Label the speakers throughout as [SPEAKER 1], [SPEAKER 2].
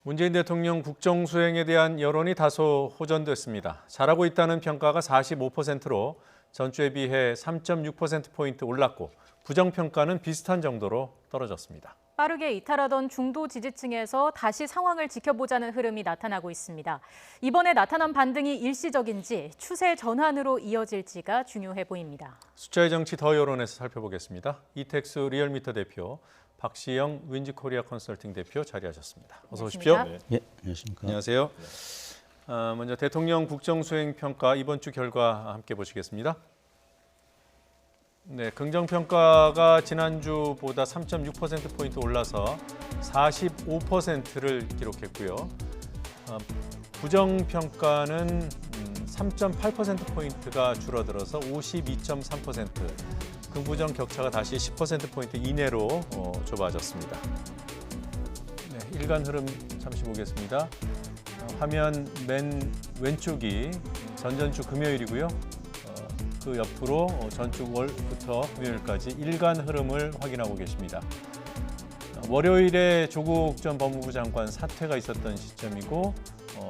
[SPEAKER 1] 문재인 대통령 국정 수행에 대한 여론이 다소 호전됐습니다. 잘하고 있다는 평가가 45%로 전주에 비해 3.6%포인트 올랐고 부정평가는 비슷한 정도로 떨어졌습니다.
[SPEAKER 2] 빠르게 이탈하던 중도 지지층에서 다시 상황을 지켜보자는 흐름이 나타나고 있습니다. 이번에 나타난 반등이 일시적인지 추세 전환으로 이어질지가 중요해 보입니다.
[SPEAKER 1] 숫자의 정치 더 여론에서 살펴보겠습니다. 이택수 리얼미터 대표, 박시영 윈지코리아 컨설팅 대표 자리하셨습니다. 어서 오십시오.
[SPEAKER 2] 안녕하십니까?
[SPEAKER 3] 예, 안녕하십니까.
[SPEAKER 1] 안녕하세요. 먼저 대통령 국정수행평가 이번 주 결과 함께 보시겠습니다. 네, 긍정평가가 지난주보다 3.6%포인트 올라서 45%를 기록했고요. 부정평가는 3.8%포인트가 줄어들어서 52.3%, 긍부정 격차가 다시 10%포인트 이내로 좁아졌습니다. 네, 일간 흐름 잠시 보겠습니다. 화면 맨 왼쪽이 전전주 금요일이고요. 그 옆으로 전주 월부터 금요일까지 일간 흐름을 확인하고 계십니다. 월요일에 조국 전 법무부 장관 사퇴가 있었던 시점이고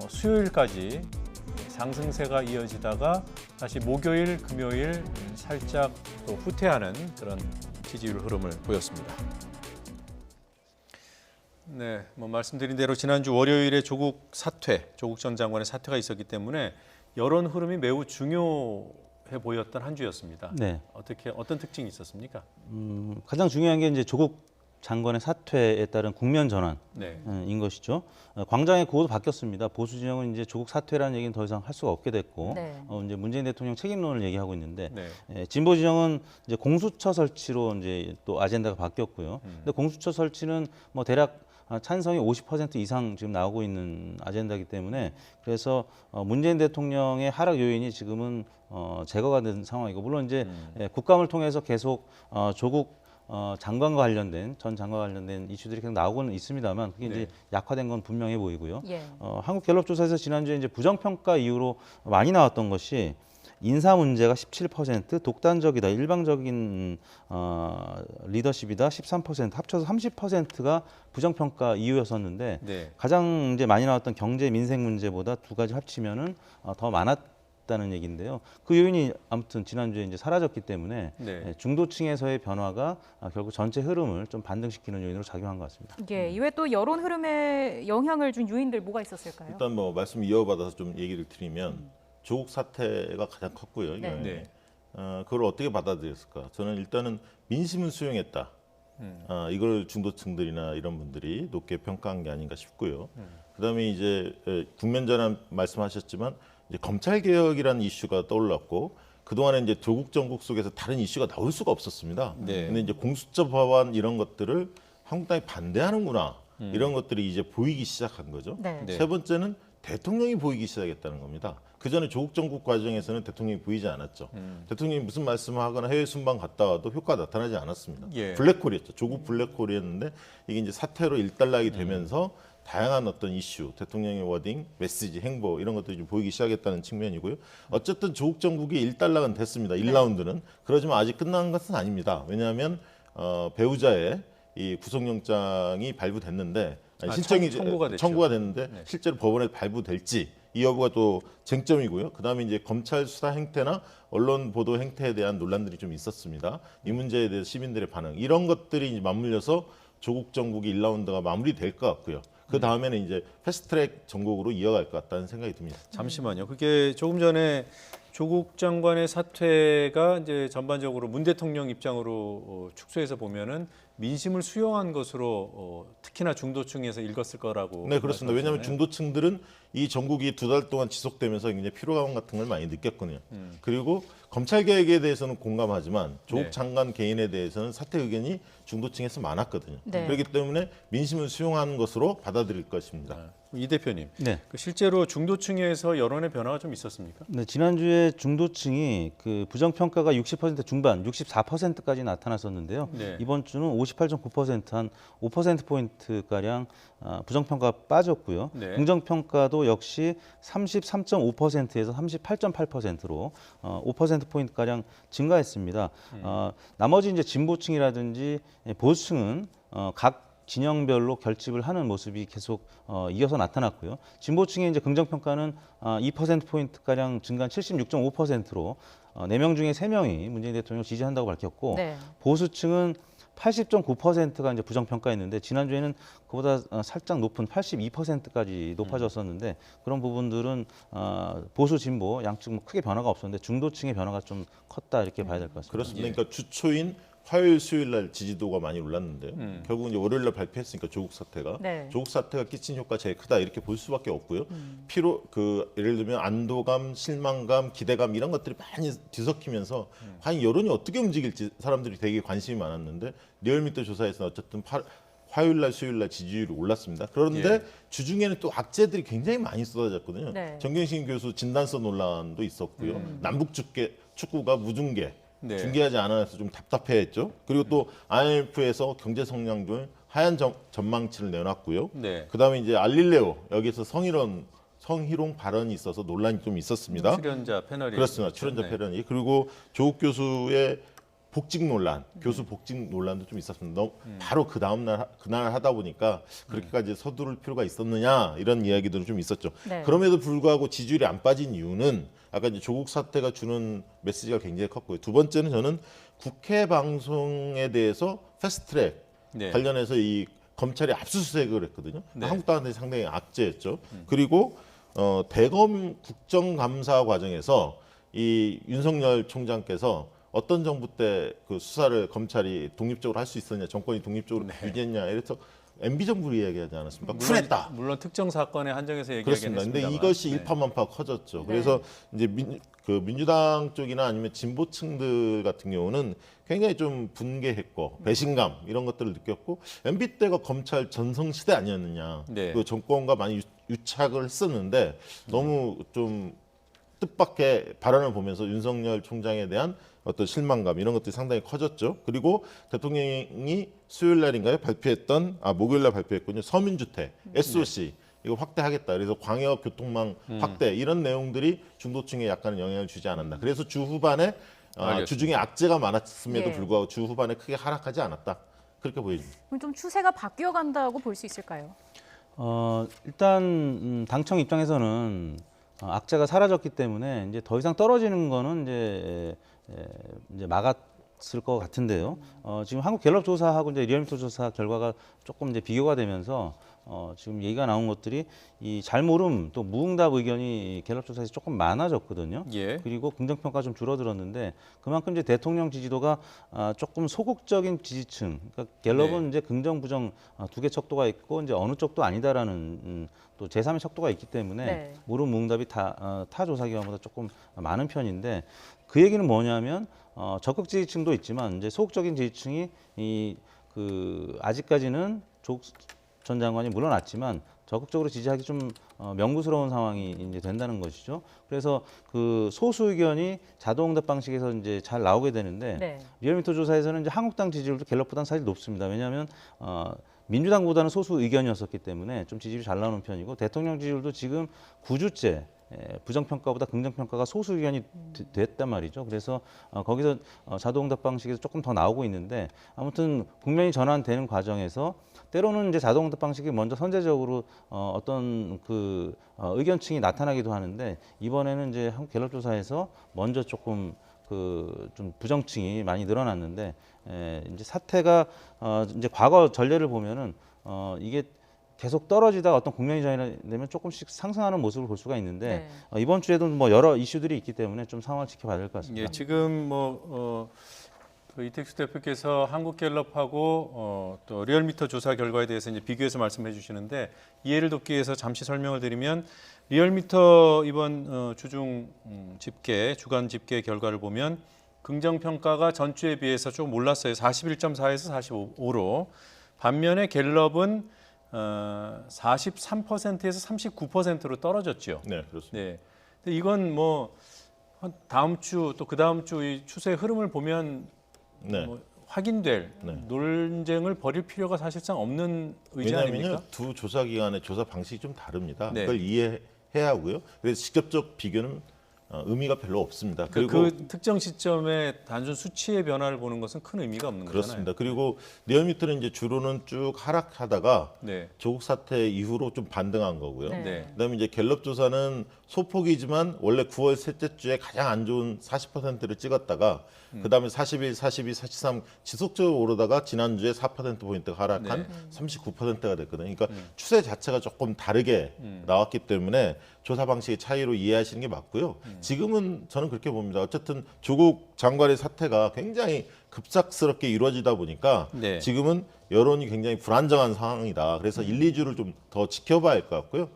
[SPEAKER 1] 수요일까지 상승세가 이어지다가 다시 목요일, 금요일 살짝 또 후퇴하는 그런 지지율 흐름을 보였습니다. 네, 말씀드린 대로 지난주 월요일에 조국 전 장관의 사퇴가 있었기 때문에 여론 흐름이 매우 중요해 보였던 한 주였습니다.
[SPEAKER 3] 네.
[SPEAKER 1] 어떤 특징이 있었습니까?
[SPEAKER 3] 가장 중요한 게 이제 조국 장관의 사퇴에 따른 국면 전환인
[SPEAKER 1] 네.
[SPEAKER 3] 것이죠. 광장의 구호도 바뀌었습니다. 보수 진영은 이제 조국 사퇴라는 얘기는 더 이상 할 수가 없게 됐고,
[SPEAKER 2] 네.
[SPEAKER 3] 이제 문재인 대통령 책임론을 얘기하고 있는데,
[SPEAKER 1] 네.
[SPEAKER 3] 진보 진영은 이제 공수처 설치로 이제 또 아젠다가 바뀌었고요. 근데 공수처 설치는 뭐 대략 찬성이 50% 이상 지금 나오고 있는 아젠다이기 때문에 그래서 문재인 대통령의 하락 요인이 지금은 제거가 된 상황이고, 물론 이제 국감을 통해서 계속 조국 장관과 관련된 전 장관과 관련된 이슈들이 계속 나오고는 있습니다만 그게 이제 약화된 건 분명해 보이고요.
[SPEAKER 2] 예.
[SPEAKER 3] 한국갤럽조사에서 지난주에 이제 부정평가 이후로 많이 나왔던 것이 인사 문제가 17%, 독단적이다, 일방적인 리더십이다 13%, 합쳐서 30%가 부정평가 이유였었는데
[SPEAKER 1] 네.
[SPEAKER 3] 가장 이제 많이 나왔던 경제 민생 문제보다 두 가지 합치면은 더 많았다는 얘기인데요. 그 요인이 아무튼 지난주에 이제 사라졌기 때문에
[SPEAKER 1] 네.
[SPEAKER 3] 중도층에서의 변화가 결국 전체 흐름을 좀 반등시키는 요인으로 작용한 것 같습니다.
[SPEAKER 2] 예, 이외 또 여론 흐름에 영향을 준 요인들 뭐가 있었을까요?
[SPEAKER 4] 일단 뭐 말씀 이어받아서 좀 얘기를 드리면 조국 사태가 가장 컸고요.
[SPEAKER 2] 네.
[SPEAKER 1] 네.
[SPEAKER 4] 그걸 어떻게 받아들였을까? 저는 일단은 민심은 수용했다. 이걸 중도층들이나 이런 분들이 높게 평가한 게 아닌가 싶고요. 그다음에 이제 국면 전환 말씀하셨지만 이제 검찰 개혁이라는 이슈가 떠올랐고 그동안에 이제 조국 정국 속에서 다른 이슈가 나올 수가 없었습니다.
[SPEAKER 1] 네.
[SPEAKER 4] 근데 이제 공수처 법안 이런 것들을 한국당이 반대하는구나. 이런 것들이 이제 보이기 시작한 거죠.
[SPEAKER 2] 네.
[SPEAKER 1] 네.
[SPEAKER 4] 세 번째는 대통령이 보이기 시작했다는 겁니다. 그 전에 조국 정국 과정에서는 대통령이 보이지 않았죠. 대통령이 무슨 말씀을 하거나 해외 순방 갔다 와도 효과가 나타나지 않았습니다.
[SPEAKER 1] 예.
[SPEAKER 4] 블랙홀이었죠. 조국 블랙홀이었는데 이게 이제 사태로 일단락이 되면서 다양한 어떤 이슈, 대통령의 워딩, 메시지, 행보 이런 것들이 좀 보이기 시작했다는 측면이고요. 어쨌든 조국 정국이 일단락은 됐습니다. 1라운드는. 그렇지만 아직 끝난 것은 아닙니다. 왜냐하면 배우자의 이 구속영장이 발부됐는데 신청이 청구가 됐는데
[SPEAKER 1] 네.
[SPEAKER 4] 실제로 법원에 발부될지 이 여부가 또 쟁점이고요. 그다음에 이제 검찰 수사 행태나 언론 보도 행태에 대한 논란들이 좀 있었습니다. 이 문제에 대해서 시민들의 반응 이런 것들이 이제 맞물려서 조국 정국이 1라운드가 마무리될 것 같고요. 그 다음에는 이제 패스트트랙 전국으로 이어갈 것 같다는 생각이 듭니다.
[SPEAKER 1] 잠시만요. 그게 조금 전에 조국 장관의 사퇴가 이제 전반적으로 문 대통령 입장으로 축소해서 보면은 민심을 수용한 것으로 특히나 중도층에서 읽었을 거라고.
[SPEAKER 4] 네, 그렇습니다. 왜냐하면
[SPEAKER 1] 말씀하셨잖아요.
[SPEAKER 4] 중도층들은 이 전국이 2달 동안 지속되면서 굉장히 피로감 같은 걸 많이 느꼈거든요. 그리고 검찰 개혁에 대해서는 공감하지만 조국
[SPEAKER 1] 네.
[SPEAKER 4] 장관 개인에 대해서는 사퇴 의견이 중도층에서 많았거든요.
[SPEAKER 2] 네.
[SPEAKER 4] 그렇기 때문에 민심을 수용하는 것으로 받아들일 것입니다.
[SPEAKER 1] 이 대표님,
[SPEAKER 3] 네.
[SPEAKER 1] 실제로 중도층에서 여론의 변화가 좀 있었습니까?
[SPEAKER 3] 네, 지난주에 중도층이 그 부정평가가 60% 중반, 64%까지 나타났었는데요.
[SPEAKER 1] 네.
[SPEAKER 3] 이번 주는 58.9%, 한 5%포인트가량 부정평가 빠졌고요.
[SPEAKER 1] 네.
[SPEAKER 3] 긍정평가도 역시 33.5%에서 38.8%로 5%포인트가량 증가했습니다. 나머지 이제 진보층이라든지 보수층은 각 진영별로 결집을 하는 모습이 계속 이어서 나타났고요. 진보층의 이제 긍정 평가는 2% 포인트 가량 증가한 76.5%로 4명 중에 3명이 문재인 대통령을 지지한다고 밝혔고
[SPEAKER 2] 네.
[SPEAKER 3] 보수층은 80.9%가 이제 부정 평가했는데 지난주에는 그보다 살짝 높은 82%까지 높아졌었는데 그런 부분들은 보수 진보 양측 뭐 크게 변화가 없었는데 중도층의 변화가 좀 컸다 이렇게 봐야 될 것 같습니다.
[SPEAKER 4] 그렇습니다.
[SPEAKER 1] 예.
[SPEAKER 4] 그러니까 주초인 화요일, 수요일 날 지지도가 많이 올랐는데요. 결국 이제 월요일 날 발표했으니까 조국 사태가
[SPEAKER 2] 네.
[SPEAKER 4] 조국 사태가 끼친 효과 제일 크다 이렇게 볼 수밖에 없고요. 예를 들면 안도감, 실망감, 기대감 이런 것들이 많이 뒤섞이면서 과연 여론이 어떻게 움직일지 사람들이 되게 관심이 많았는데 리얼미터 조사에서 어쨌든 화요일 날, 수요일 날 지지율이 올랐습니다. 그런데
[SPEAKER 1] 예.
[SPEAKER 4] 주중에는 또 악재들이 굉장히 많이 쏟아졌거든요.
[SPEAKER 2] 네.
[SPEAKER 4] 정경심 교수 진단서 논란도 있었고요. 남북 축구가 무중계
[SPEAKER 1] 네.
[SPEAKER 4] 중계하지 않아서 좀 답답해했죠. 그리고 또 IMF에서 경제 성장률 하향 전망치를 내놨고요.
[SPEAKER 1] 네.
[SPEAKER 4] 그다음에 이제 알릴레오 여기서 성희롱 발언이 있어서 논란이 좀 있었습니다.
[SPEAKER 1] 출연자 패널이
[SPEAKER 4] 그렇습니다. 출연자 패널이 그리고 조국 교수의 복직 논란, 교수 복직 논란도 좀 있었습니다. 바로 그 다음 날 그날 하다 보니까 그렇게까지 서두를 필요가 있었느냐 이런 이야기들은 좀 있었죠.
[SPEAKER 2] 네.
[SPEAKER 4] 그럼에도 불구하고 지지율이 안 빠진 이유는 아까 이제 조국 사태가 주는 메시지가 굉장히 컸고요. 두 번째는 저는 국회 방송에 대해서 패스트트랙
[SPEAKER 1] 네.
[SPEAKER 4] 관련해서 이 검찰이 압수수색을 했거든요.
[SPEAKER 1] 네.
[SPEAKER 4] 한국당한테 상당히 악재였죠. 그리고 대검 국정감사 과정에서 이 윤석열 총장께서 어떤 정부 때 그 수사를 검찰이 독립적으로 할 수 있었냐, 정권이 독립적으로 유지했냐, 이래서 MB 정부를 이야기하지 않았습니까? 쿨했다.
[SPEAKER 1] 물론 특정 사건에 한정해서 얘기하긴
[SPEAKER 4] 그렇습니다. 근데
[SPEAKER 1] 했습니다만.
[SPEAKER 4] 이것이
[SPEAKER 1] 네.
[SPEAKER 4] 일파만파 커졌죠. 그래서 이제 민주당 쪽이나 아니면 진보층들 같은 경우는 굉장히 좀 분개했고 배신감 이런 것들을 느꼈고 MB 때가 검찰 전성 시대 아니었느냐.
[SPEAKER 1] 네.
[SPEAKER 4] 그 정권과 많이 유착을 했었는데 너무 좀 뜻밖의 발언을 보면서 윤석열 총장에 대한 어떤 실망감 이런 것들이 상당히 커졌죠. 그리고 대통령이 수요일 날인가요? 목요일 날 발표했군요. 서민주택, SOC 이거 확대하겠다. 그래서 광역 교통망 확대 이런 내용들이 중도층에 약간은 영향을 주지 않았나. 그래서 주 후반에
[SPEAKER 1] 알겠습니다.
[SPEAKER 4] 주중에 악재가 많았음에도
[SPEAKER 2] 예.
[SPEAKER 4] 불구하고 주 후반에 크게 하락하지 않았다. 그렇게 보여집니다.
[SPEAKER 2] 그럼 좀 추세가 바뀌어 간다고 볼 수 있을까요?
[SPEAKER 3] 일단 당청 입장에서는 악재가 사라졌기 때문에 이제 더 이상 떨어지는 거는 이제 막았을 것 같은데요. 지금 한국 갤럽 조사하고 이제 리얼미터 조사 결과가 조금 이제 비교가 되면서 지금 얘기가 나온 것들이 이 잘 모름 또 무응답 의견이 갤럽 조사에서 조금 많아졌거든요.
[SPEAKER 1] 예.
[SPEAKER 3] 그리고 긍정평가 좀 줄어들었는데 그만큼 이제 대통령 지지도가 조금 소극적인 지지층, 그러니까 갤럽은
[SPEAKER 1] 네.
[SPEAKER 3] 이제 긍정 부정 두 개 척도가 있고 이제 어느 쪽도 아니다라는 또 제3의 척도가 있기 때문에
[SPEAKER 2] 네.
[SPEAKER 3] 무릎 무응답이 타 조사 기관보다 조금 많은 편인데 그 얘기는 뭐냐면 적극 지지층도 있지만 이제 소극적인 지지층이 아직까지는 조국 전 장관이 물러났지만 적극적으로 지지하기 좀 명구스러운 상황이 이제 된다는 것이죠. 그래서 그 소수 의견이 자동응답 방식에서 이제 잘 나오게 되는데
[SPEAKER 2] 네.
[SPEAKER 3] 리얼미터 조사에서는 이제 한국당 지지율도 갤럽보다는 사실 높습니다. 왜냐하면 민주당보다는 소수 의견이었었기 때문에 좀 지지율이 잘 나오는 편이고 대통령 지지율도 지금 9주째 부정평가보다 긍정평가가 소수 의견이 됐단 말이죠. 그래서 거기서 자동응답 방식에서 조금 더 나오고 있는데 아무튼 국면이 전환되는 과정에서 때로는 이제 자동응답 방식이 먼저 선제적으로 어떤 그 의견층이 나타나기도 하는데 이번에는 이제 한국 갤럽 조사에서 먼저 조금 좀 부정층이 많이 늘어났는데 이제 사태가 이제 과거 전례를 보면은 이게 계속 떨어지다가 어떤 국면이 전환되면 조금씩 상승하는 모습을 볼 수가 있는데 이번 주에도 뭐 여러 이슈들이 있기 때문에 좀 상황을 지켜봐야 될 것 같습니다.
[SPEAKER 1] 예, 지금 그 이택수 대표께서 한국갤럽하고 또 리얼미터 조사 결과에 대해서 이제 비교해서 말씀해 주시는데 이해를 돕기 위해서 잠시 설명을 드리면 리얼미터 이번 주중 주간 집계 결과를 보면 긍정 평가가 전주에 비해서 조금 올랐어요. 41.4에서 45로. 반면에 갤럽은 43%에서 39%로 떨어졌죠.
[SPEAKER 4] 네, 그렇습니다.
[SPEAKER 1] 네. 근데 이건 뭐 다음 주 또 그 다음 주 이 추세 흐름을 보면
[SPEAKER 4] 네.
[SPEAKER 1] 뭐 확인될 논쟁을 벌일 필요가 사실상 없는 의지
[SPEAKER 4] 왜냐하면요
[SPEAKER 1] 아닙니까?
[SPEAKER 4] 두 조사 기관의 조사 방식이 좀 다릅니다.
[SPEAKER 1] 네.
[SPEAKER 4] 그걸 이해해야 하고요. 그래서 직접적 비교는 의미가 별로 없습니다.
[SPEAKER 1] 그리고
[SPEAKER 4] 그리고
[SPEAKER 1] 그 특정 시점에 단순 수치의 변화를 보는 것은 큰 의미가 없는
[SPEAKER 4] 그렇습니다.
[SPEAKER 1] 거잖아요.
[SPEAKER 4] 그리고 리얼미터는 이제 주로는 쭉 하락하다가
[SPEAKER 1] 네.
[SPEAKER 4] 조국 사태 이후로 좀 반등한 거고요.
[SPEAKER 2] 네.
[SPEAKER 1] 네.
[SPEAKER 4] 그다음에 이제 갤럽 조사는 소폭이지만 원래 9월 셋째 주에 가장 안 좋은 40%를 찍었다가 그다음에 41, 42, 43 지속적으로 오르다가 지난주에 4%포인트 하락한 39%가 됐거든요. 그러니까 추세 자체가 조금 다르게 나왔기 때문에 조사 방식의 차이로 이해하시는 게 맞고요. 지금은 저는 그렇게 봅니다. 어쨌든 조국 장관의 사태가 굉장히 급작스럽게 이루어지다 보니까
[SPEAKER 1] 네.
[SPEAKER 4] 지금은 여론이 굉장히 불안정한 상황이다. 그래서 1, 2주를 좀 더 지켜봐야 할 것 같고요.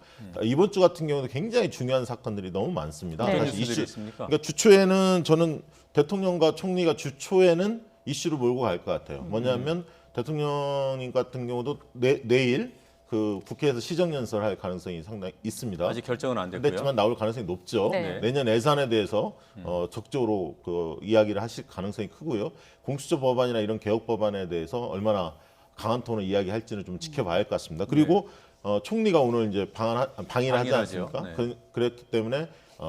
[SPEAKER 4] 이번 주 같은 경우도 굉장히 중요한 사건들이 너무 많습니다.
[SPEAKER 2] 네.
[SPEAKER 1] 어떤
[SPEAKER 4] 사실
[SPEAKER 1] 뉴스들이 있습니까?
[SPEAKER 4] 그러니까 주초에는 저는 대통령과 총리가 주초에는 이슈를 몰고 갈 것 같아요. 뭐냐면 대통령 같은 경우도 내일 그 국회에서 시정연설할 가능성이 상당히 있습니다.
[SPEAKER 1] 아직 결정은 안 됐고요.
[SPEAKER 4] 됐지만 나올 가능성이 높죠.
[SPEAKER 2] 네.
[SPEAKER 4] 내년 예산에 대해서 적극적으로 그 이야기를 하실 가능성이 크고요. 공수처 법안이나 이런 개혁 법안에 대해서 얼마나 강한 톤으로 이야기할지는 좀 지켜봐야 할 것 같습니다. 그리고 총리가 오늘 이제 방일을 하지
[SPEAKER 1] 방일하죠.
[SPEAKER 4] 않습니까?
[SPEAKER 1] 네.
[SPEAKER 4] 그랬기 때문에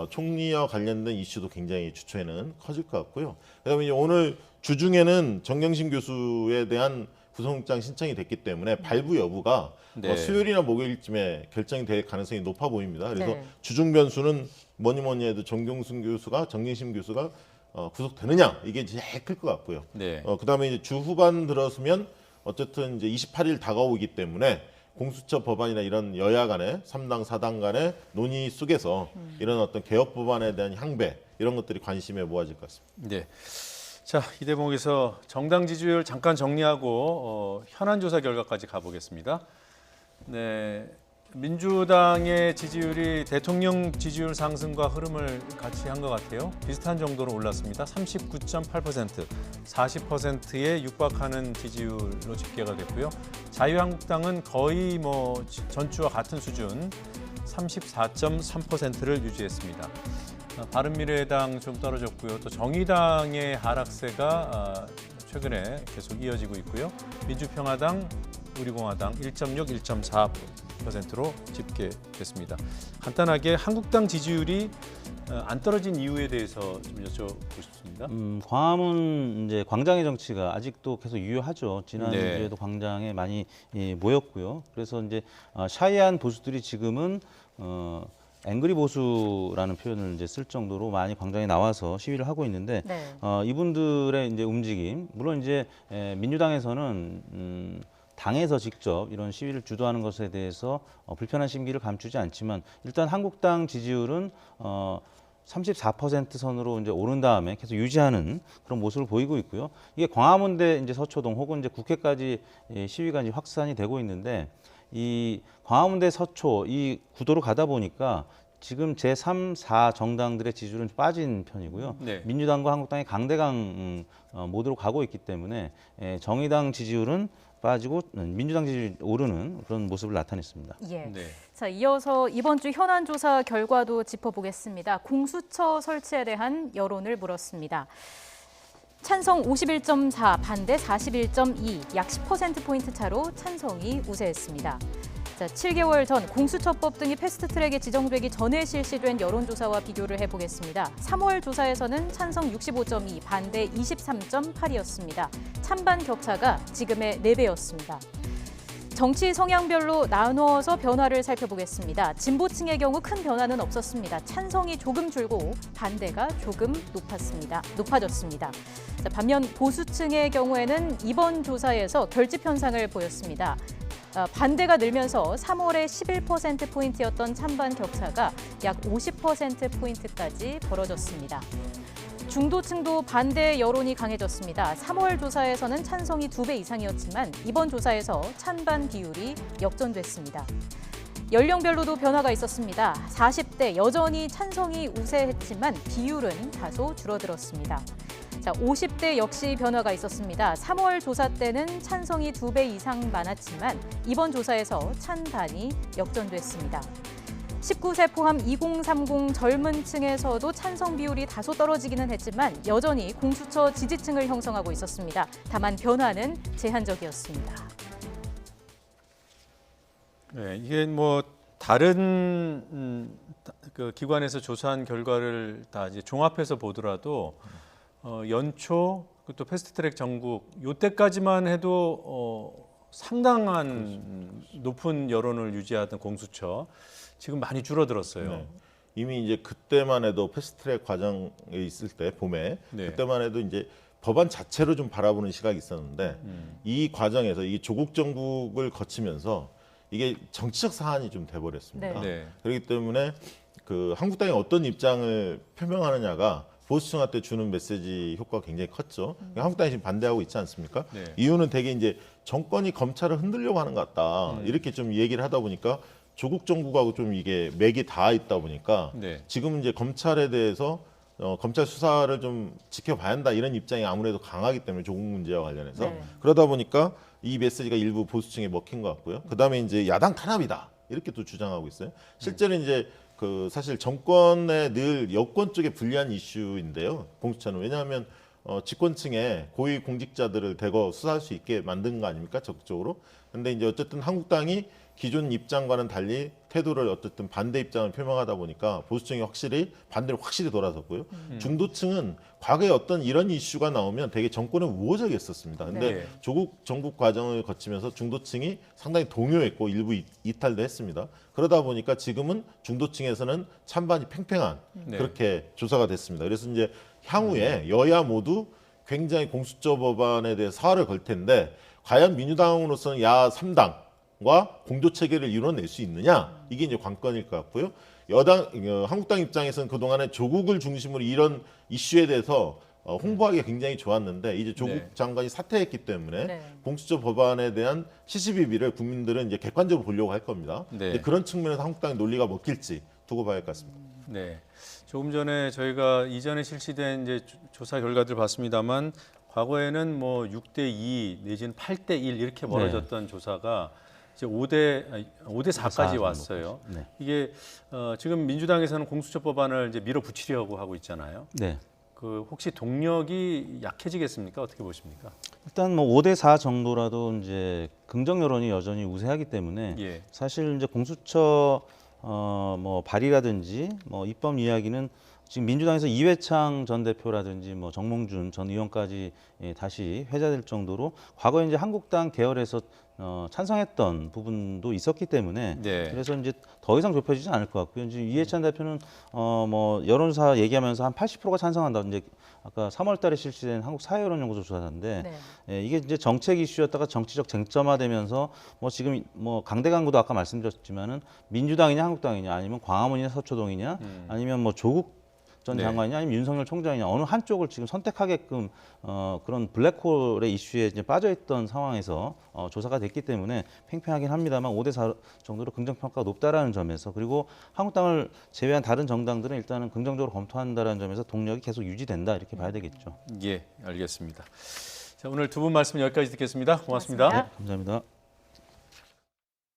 [SPEAKER 4] 총리와 관련된 이슈도 굉장히 주초에는 커질 것 같고요. 그다음에 이제 오늘 주중에는 정경심 교수에 대한 구속영장 신청이 됐기 때문에 발부 여부가
[SPEAKER 1] 네.
[SPEAKER 4] 수요일이나 목요일쯤에 결정이 될 가능성이 높아 보입니다. 그래서
[SPEAKER 2] 네.
[SPEAKER 4] 주중 변수는 뭐니 해도 정경심 교수가 구속되느냐 이게 제일 클 것 같고요.
[SPEAKER 1] 네.
[SPEAKER 4] 그다음에 이제 주 후반 들어서면 어쨌든 이제 28일 다가오기 때문에 공수처 법안이나 이런 여야 간의 3당 4당 간의 논의 속에서 이런 어떤 개혁 법안에 대한 향배 이런 것들이 관심에 모아질 것 같습니다.
[SPEAKER 1] 네. 자, 이 대목에서 정당 지지율 잠깐 정리하고 현안 조사 결과까지 가보겠습니다. 네, 민주당의 지지율이 대통령 지지율 상승과 흐름을 같이 한 것 같아요. 비슷한 정도로 올랐습니다. 39.8%, 40%에 육박하는 지지율로 집계가 됐고요. 자유한국당은 거의 뭐 전주와 같은 수준 34.3%를 유지했습니다. 바른미래당 좀 떨어졌고요. 또 정의당의 하락세가 최근에 계속 이어지고 있고요. 민주평화당, 우리공화당 1.6, 1.4%로 집계됐습니다. 간단하게 한국당 지지율이 안 떨어진 이유에 대해서 좀 여쭤보고 싶습니다.
[SPEAKER 3] 광화문 이제 광장의 정치가 아직도 계속 유효하죠. 지난주에도
[SPEAKER 1] 네.
[SPEAKER 3] 광장에 많이 모였고요. 그래서 이제 샤이한 보수들이 지금은 앵그리 보수라는 표현을 이제 쓸 정도로 많이 광장에 나와서 시위를 하고 있는데
[SPEAKER 2] 네.
[SPEAKER 3] 이분들의 이제 움직임, 물론 이제 민주당에서는 당에서 직접 이런 시위를 주도하는 것에 대해서 불편한 심기를 감추지 않지만 일단 한국당 지지율은 34% 선으로 이제 오른 다음에 계속 유지하는 그런 모습을 보이고 있고요. 이게 광화문대 이제 서초동 혹은 이제 국회까지 시위가 이제 확산이 되고 있는데 이 광화문대 서초 이 구도로 가다 보니까 지금 제3, 4 정당들의 지지율은 빠진 편이고요.
[SPEAKER 1] 네.
[SPEAKER 3] 민주당과 한국당이 강대강 모드로 가고 있기 때문에 정의당 지지율은 빠지고 민주당 지지율이 오르는 그런 모습을 나타냈습니다.
[SPEAKER 2] 예.
[SPEAKER 1] 네.
[SPEAKER 2] 자, 이어서 이번 주 현안 조사 결과도 짚어보겠습니다. 공수처 설치에 대한 여론을 물었습니다. 찬성 51.4, 반대 41.2, 약 10%포인트 차로 찬성이 우세했습니다. 자, 7개월 전 공수처법 등이 패스트트랙에 지정되기 전에 실시된 여론조사와 비교를 해보겠습니다. 3월 조사에서는 찬성 65.2, 반대 23.8이었습니다. 찬반 격차가 지금의 4배였습니다. 정치 성향별로 나누어서 변화를 살펴보겠습니다. 진보층의 경우 큰 변화는 없었습니다. 찬성이 조금 줄고 반대가 조금 높아졌습니다. 자, 반면 보수층의 경우에는 이번 조사에서 결집 현상을 보였습니다. 반대가 늘면서 3월에 11%포인트였던 찬반 격차가 약 50%포인트까지 벌어졌습니다. 중도층도 반대 여론이 강해졌습니다. 3월 조사에서는 찬성이 2배 이상이었지만 이번 조사에서 찬반 비율이 역전됐습니다. 연령별로도 변화가 있었습니다. 40대 여전히 찬성이 우세했지만 비율은 다소 줄어들었습니다. 자, 50대 역시 변화가 있었습니다. 3월 조사 때는 찬성이 2배 이상 많았지만 이번 조사에서 찬반이 역전됐습니다. 19세 포함 2030 젊은 층에서도 찬성 비율이 다소 떨어지기는 했지만 여전히 공수처 지지층을 형성하고 있었습니다. 다만 변화는 제한적이었습니다.
[SPEAKER 1] 네, 이게 뭐 다른 그 기관에서 조사한 결과를 다 이제 종합해서 보더라도 연초 또 패스트트랙 전국 요때까지만 해도 상당한 높은 여론을 유지하던 공수처 지금 많이 줄어들었어요.
[SPEAKER 4] 네. 이미 이제 그때만 해도 패스트트랙 과정에 있을 때 봄에
[SPEAKER 1] 네.
[SPEAKER 4] 그때만 해도 이제 법안 자체로 좀 바라보는 시각이 있었는데 이 과정에서 이 조국 정국을 거치면서 이게 정치적 사안이 좀 돼버렸습니다.
[SPEAKER 2] 네.
[SPEAKER 1] 네.
[SPEAKER 4] 그렇기 때문에 그 한국당이 어떤 입장을 표명하느냐가 보수층한테 주는 메시지 효과가 굉장히 컸죠. 한국당이 지금 반대하고 있지 않습니까?
[SPEAKER 1] 네.
[SPEAKER 4] 이유는 되게 이제 정권이 검찰을 흔들려고 하는 것 같다. 이렇게 좀 얘기를 하다 보니까 조국 정국하고 좀 이게 맥이 닿아 있다 보니까
[SPEAKER 1] 네.
[SPEAKER 4] 지금 이제 검찰에 대해서 검찰 수사를 좀 지켜봐야 한다 이런 입장이 아무래도 강하기 때문에 조국 문제와 관련해서
[SPEAKER 2] 네.
[SPEAKER 4] 그러다 보니까 이 메시지가 일부 보수층에 먹힌 것 같고요. 그다음에 이제 야당 탄압이다 이렇게 또 주장하고 있어요. 실제로 이제 그 사실 정권에 늘 여권 쪽에 불리한 이슈인데요. 공수처는 왜냐하면 집권층의 고위 공직자들을 대거 수사할 수 있게 만든 거 아닙니까? 적극적으로. 근데 이제 어쨌든 한국당이 기존 입장과는 달리 태도를 어쨌든 반대 입장을 표명하다 보니까 보수층이 확실히 반대로 확실히 돌아섰고요. 중도층은 과거에 어떤 이런 이슈가 나오면 되게 정권에 우호적이었었습니다. 근데
[SPEAKER 1] 네.
[SPEAKER 4] 조국 정국 과정을 거치면서 중도층이 상당히 동요했고 일부 이탈도 했습니다. 그러다 보니까 지금은 중도층에서는 찬반이 팽팽한
[SPEAKER 1] 네.
[SPEAKER 4] 그렇게 조사가 됐습니다. 그래서 이제 향후에 여야 모두 굉장히 공수처 법안에 대해 사활을 걸 텐데 과연 민주당으로서는 야 3당과 공조 체계를 이뤄낼 수 있느냐 이게 이제 관건일 것 같고요. 여당 한국당 입장에서는 그동안에 조국을 중심으로 이런 이슈에 대해서 홍보하기가 굉장히 좋았는데 이제 조국
[SPEAKER 1] 네.
[SPEAKER 4] 장관이 사퇴했기 때문에
[SPEAKER 2] 네.
[SPEAKER 4] 공수처 법안에 대한 시시비비를 국민들은 이제 객관적으로 보려고 할 겁니다.
[SPEAKER 1] 네.
[SPEAKER 4] 근데 그런 측면에서 한국당의 논리가 먹힐지 두고 봐야 할 것 같습니다.
[SPEAKER 1] 네. 조금 전에 저희가 이전에 실시된 이제 조사 결과들 봤습니다만 과거에는 뭐 6대2 내지는 8대1 이렇게 벌어졌던 조사가 이제 5대 4까지 왔어요.
[SPEAKER 3] 네.
[SPEAKER 1] 이게 지금 민주당에서는 공수처 법안을 이제 밀어붙이려고 하고 있잖아요.
[SPEAKER 3] 네.
[SPEAKER 1] 그 혹시 동력이 약해지겠습니까? 어떻게 보십니까?
[SPEAKER 3] 일단 뭐 5대 4 정도라도 이제 긍정 여론이 여전히 우세하기 때문에
[SPEAKER 1] 예.
[SPEAKER 3] 사실 이제 공수처 뭐 발의라든지 뭐 입법 이야기는 지금 민주당에서 이회창 전 대표라든지 뭐 정몽준 전 의원까지 다시 회자될 정도로 과거에 이제 한국당 계열에서 찬성했던 부분도 있었기 때문에
[SPEAKER 1] 네.
[SPEAKER 3] 그래서 이제 더 이상 좁혀지지 않을 것 같고요. 이제 이해찬 대표는 뭐 여론조사 얘기하면서 한 80%가 찬성한다. 이제 아까 3월달에 실시된 한국 사회여론연구소 조사인데
[SPEAKER 2] 네.
[SPEAKER 3] 이게 이제 정책 이슈였다가 정치적 쟁점화되면서 뭐 지금 뭐 강대강구도 아까 말씀드렸지만은 민주당이냐 한국당이냐 아니면 광화문이냐 서초동이냐 아니면 뭐 조국 전
[SPEAKER 1] 네.
[SPEAKER 3] 장관이냐 아니면 윤석열 총장이냐 어느 한쪽을 지금 선택하게끔 그런 블랙홀의 이슈에 이제 빠져있던 상황에서 조사가 됐기 때문에 팽팽하긴 합니다만 5대 4 정도로 긍정평가가 높다라는 점에서 그리고 한국당을 제외한 다른 정당들은 일단은 긍정적으로 검토한다라는 점에서 동력이 계속 유지된다 이렇게 봐야 되겠죠.
[SPEAKER 1] 예, 알겠습니다. 자, 오늘 두 분 말씀 여기까지 듣겠습니다. 고맙습니다.
[SPEAKER 2] 고맙습니다.
[SPEAKER 3] 감사합니다.